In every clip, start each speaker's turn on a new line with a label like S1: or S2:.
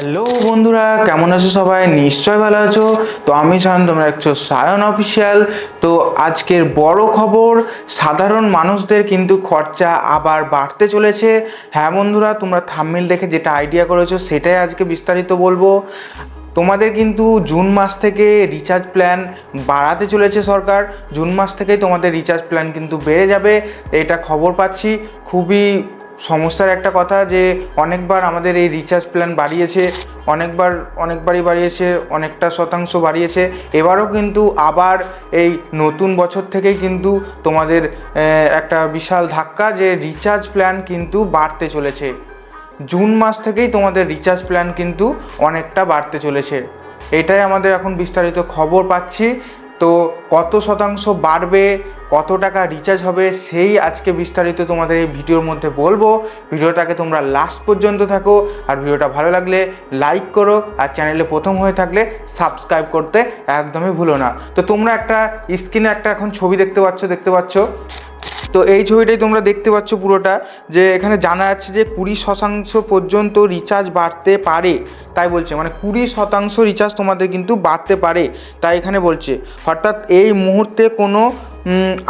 S1: Hello বন্ধুরা, কেমন আছো সবাই? নিশ্চয় ভালো আছো। তো আমি সায়ন, তোমরা দেখছো সায়ন অফিসিয়াল। তো আজকের বড় খবর, সাধারণ মানুষদের কিন্তু খরচা আবার বাড়তে চলেছে। হ্যাঁ বন্ধুরা, তোমরা থাম্বনেল দেখে যেটা আইডিয়া করেছো সেটাই আজকে বিস্তারিত বলবো। তোমাদের কিন্তু জুন মাস থেকে রিচার্জ প্ল্যান বাড়াতে চলেছে সরকার। জুন মাস থেকেই তোমাদের রিচার্জ প্ল্যান কিন্তু বেড়ে যাবে, এটা খবর পাচ্ছি। খুবই সমস্যার একটা কথা যে অনেকবার আমাদের এই রিচার্জ প্ল্যান বাড়িয়েছে, অনেকবারই বাড়িয়েছে, অনেকটা শতাংশ বাড়িয়েছে। এবারও কিন্তু আবার এই নতুন বছর থেকেই কিন্তু তোমাদের একটা বিশাল ধাক্কা যে রিচার্জ প্ল্যান কিন্তু বাড়তে চলেছে। জুন মাস থেকেই তোমাদের রিচার্জ প্ল্যান কিন্তু অনেকটা বাড়তে চলেছে, এটাই আমাদের এখন বিস্তারিত খবর পাচ্ছি। তো কত শতাংশ বাড়বে, কত টাকা রিচার্জ হবে, সেই আজকে বিস্তারিত তোমাদের এই ভিডিওর মধ্যে বলবো। ভিডিওটাকে তোমরা লাস্ট পর্যন্ত থাকো, আর ভিডিওটা ভালো লাগলে লাইক করো, আর চ্যানেলে প্রথম হয়ে থাকলে সাবস্ক্রাইব করতে একদমই ভুলো না। তো তোমরা একটা স্ক্রিনে একটা এখন ছবি দেখতে পাচ্ছ। তো এই ছবিটাই তোমরা দেখতে পাচ্ছ পুরোটা, যে এখানে জানা যাচ্ছে যে 20% পর্যন্ত রিচার্জ বাড়তে পারে। তাই বলছে, মানে 20% রিচার্জ তোমাদের কিন্তু বাড়তে পারে, তাই এখানে বলছে। অর্থাৎ এই মুহূর্তে কোনো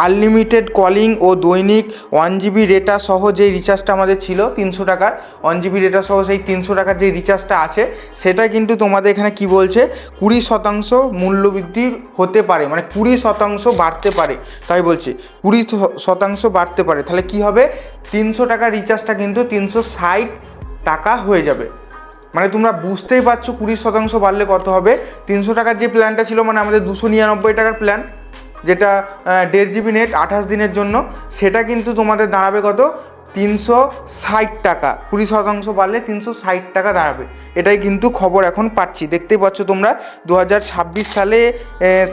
S1: আনলিমিটেড কলিং ও দৈনিক 1 GB ডেটা সহ যে রিচার্জটা আমাদের ছিল 300 টাকার, 1 GB ডেটা সহ সেই 300 টাকার যে রিচার্জটা আছে, সেটা কিন্তু তোমাদের এখানে কি বলছে 20% মূল্যবৃদ্ধি হতে পারে, মানে 20% বাড়তে পারে। তাই বলছে 20% বাড়তে পারে। তাহলে কি হবে, 300 টাকার রিচার্জটা কিন্তু 360 টাকা হয়ে যাবে। মানে তোমরা বুঝতেই পারছো 20% বাড়লে কত হবে। 300 টাকার যে প্ল্যানটা ছিল, মানে আমাদের 299 টাকার প্ল্যান, যেটা 1.5 GB নেট 28 দিনের জন্য, সেটা কিন্তু তোমাদের দাঁড়াবে কত, 360 টাকা। 20% বাড়লে 360 টাকা দাঁড়াবে, এটাই কিন্তু খবর এখন পাচ্ছি। দেখতেই পাচ্ছ তোমরা 2026 সালে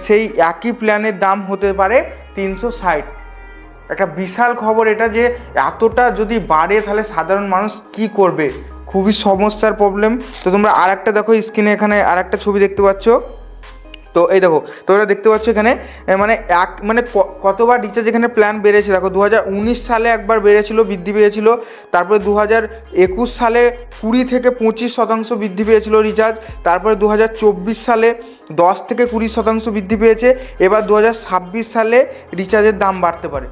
S1: সেই একই প্ল্যানের দাম হতে পারে 360। একটা বিশাল খবর এটা, যে এতটা যদি বাড়ে তাহলে সাধারণ মানুষ কি করবে, খুবই সমস্যার প্রবলেম। তো তোমরা আর একটা দেখো স্ক্রিনে, এখানে আর একটা ছবি দেখতে পাচ্ছ। তো এই দেখো, তোমরা দেখতে পাচ্ছ এখানে মানে কতবার রিচার্জ এখানে প্ল্যান বেড়েছে। দেখো 2019 সালে একবার বেড়েছিল, বৃদ্ধি পেয়েছিল। তারপরে 2021 সালে 20 থেকে 25% বৃদ্ধি পেয়েছিল রিচার্জ। তারপরে 2024 সালে 10 থেকে 20% বৃদ্ধি পেয়েছে। এবার 2026 সালে রিচার্জের দাম বাড়তে পারে,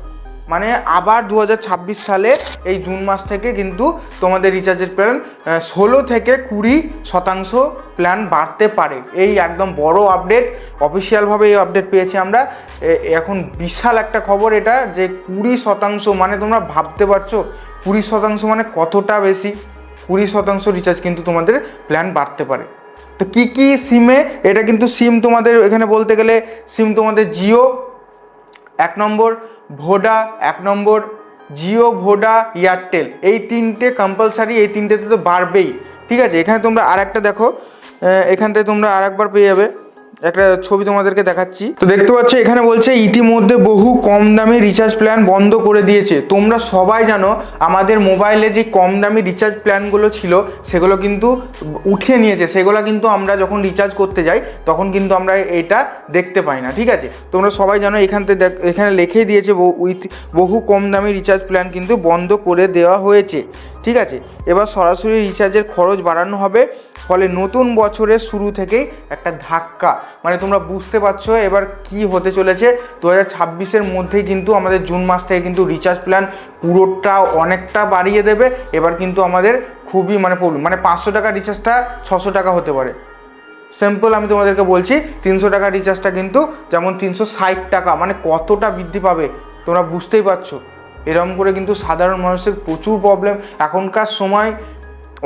S1: মানে আবার 2026 সালে এই জুন মাস থেকে কিন্তু তোমাদের রিচার্জের প্ল্যান 16 থেকে 20% প্ল্যান বাড়তে পারে। এই একদম বড় আপডেট, অফিসিয়ালভাবে এই আপডেট পেয়েছি আমরা। এখন বিশাল একটা খবর এটা, যে 20%, মানে তোমরা ভাবতে পারছো 20% মানে কতটা বেশি। 20% রিচার্জ কিন্তু তোমাদের প্ল্যান বাড়তে পারে। তো কী সিমে, এটা কিন্তু সিম তোমাদের এখানে বলতে গেলে সিম তোমাদের জিও 1 নম্বর, ভোডা 1 নম্বর, জিও, ভোডা, এয়ারটেল, এই তিনটে কম্পালসারি, এই তিনটেতে তো বাড়বেই। ঠিক আছে, এখানে তোমরা আর একটা দেখো, এখানটায় তোমরা আর একবার পেয়ে যাবে একটা ছবি, তোমাদেরকে দেখাচ্ছি। তো দেখতে পাচ্ছ এখানে বলছে ইতিমধ্যে বহু কম দামি রিচার্জ প্ল্যান বন্ধ করে দিয়েছে। তোমরা সবাই জানো আমাদের মোবাইলে যে কম দামি রিচার্জ প্ল্যানগুলো ছিল সেগুলো কিন্তু উঠিয়ে নিয়েছে। সেগুলো কিন্তু আমরা যখন রিচার্জ করতে যাই তখন কিন্তু আমরা এটা দেখতে পাই না। ঠিক আছে, তোমরা সবাই জানো এখানে লিখেই দিয়েছে বহু কম দামি রিচার্জ প্ল্যান কিন্তু বন্ধ করে দেওয়া হয়েছে। ঠিক আছে, এবার সরাসরি রিচার্জের খরচ বাড়ানো হবে, ফলে নতুন বছরের শুরু থেকেই একটা ধাক্কা। মানে তোমরা বুঝতে পারছো এবার কি হতে চলেছে। 2026-এর মধ্যেই কিন্তু আমাদের জুন মাস থেকে কিন্তু রিচার্জ প্ল্যান পুরোটা অনেকটা বাড়িয়ে দেবে। এবার কিন্তু আমাদের খুবই প্রবলেম, 500 টাকা রিচার্জটা 600 টাকা হতে পারে। সিম্পল আমি তোমাদেরকে বলছি, 300 টাকা রিচার্জটা কিন্তু যেমন 360 টাকা, মানে কতটা বৃদ্ধি পাবে তোমরা বুঝতেই পারছো। এরকম করে কিন্তু সাধারণ মানুষের প্রচুর প্রবলেম। এখনকার সময়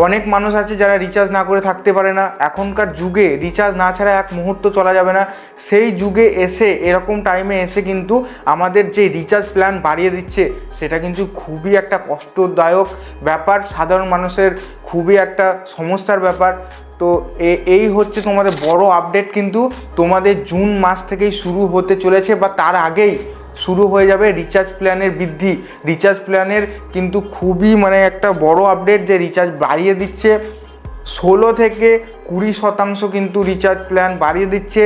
S1: অনেক মানুষ আছে যারা রিচার্জ না করে থাকতে পারে না। এখনকার যুগে রিচার্জ না ছাড়া এক মুহূর্ত চলা যাবে না। সেই যুগে এসে, এরকম টাইমে এসে কিন্তু আমাদের যে রিচার্জ প্ল্যান বাড়িয়ে দিচ্ছে, সেটা কিন্তু খুবই একটা কষ্টদায়ক ব্যাপার, সাধারণ মানুষের খুবই একটা সমস্যার ব্যাপার। তো এই হচ্ছে তোমাদের বড় আপডেট, কিন্তু তোমাদের জুন মাস থেকেই শুরু হতে চলেছে, বা তার আগেই শুরু হয়ে যাবে রিচার্জ প্ল্যানের বৃদ্ধি। রিচার্জ প্ল্যানের কিন্তু খুবই একটা বড় আপডেট, যে রিচার্জ বাড়িয়ে দিচ্ছে 16 থেকে 20% কিন্তু রিচার্জ প্ল্যান বাড়িয়ে দিচ্ছে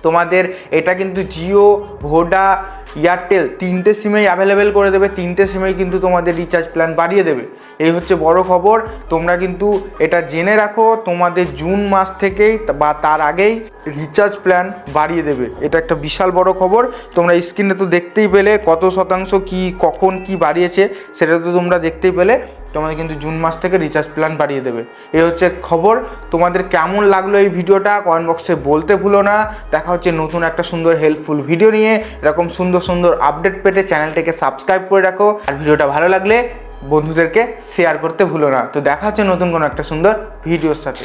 S1: তোমাদের। এটা কিন্তু জিও, ভোডা, এয়ারটেল তিনটে সিমেই অ্যাভেলেবেল করে দেবে। তিনটে সিমেই কিন্তু তোমাদের রিচার্জ প্ল্যান বাড়িয়ে দেবে। এই হচ্ছে বড় খবর। তোমরা কিন্তু এটা জেনে রাখো, তোমাদের জুন মাস থেকেই বা তার আগেই রিচার্জ প্ল্যান বাড়িয়ে দেবে। এটা একটা বিশাল বড় খবর। তোমরা স্ক্রিনে তো দেখতেই পেলে কত শতাংশ কি কখন কি বাড়িয়েছে, সেটা তো তোমরা দেখতেই পেলে। তোমাদের কিন্তু জুন মাস থেকে রিচার্জ প্ল্যান বাড়িয়ে দেবে। এই হচ্ছে খবর। তোমাদের কেমন লাগলো এই ভিডিওটা কমেন্ট বক্সে বলতে ভুলো না। দেখা হচ্ছে নতুন একটা সুন্দর হেল্পফুল ভিডিও নিয়ে। এরকম সুন্দর সুন্দর আপডেট পেতে চ্যানেলটাকে সাবস্ক্রাইব করে রাখো। আর ভিডিওটা ভালো লাগলে বন্ধুদেরকে শেয়ার করতে ভুলো না। তো দেখা হচ্ছে নতুন কোনো একটা সুন্দর ভিডিওর সাথে।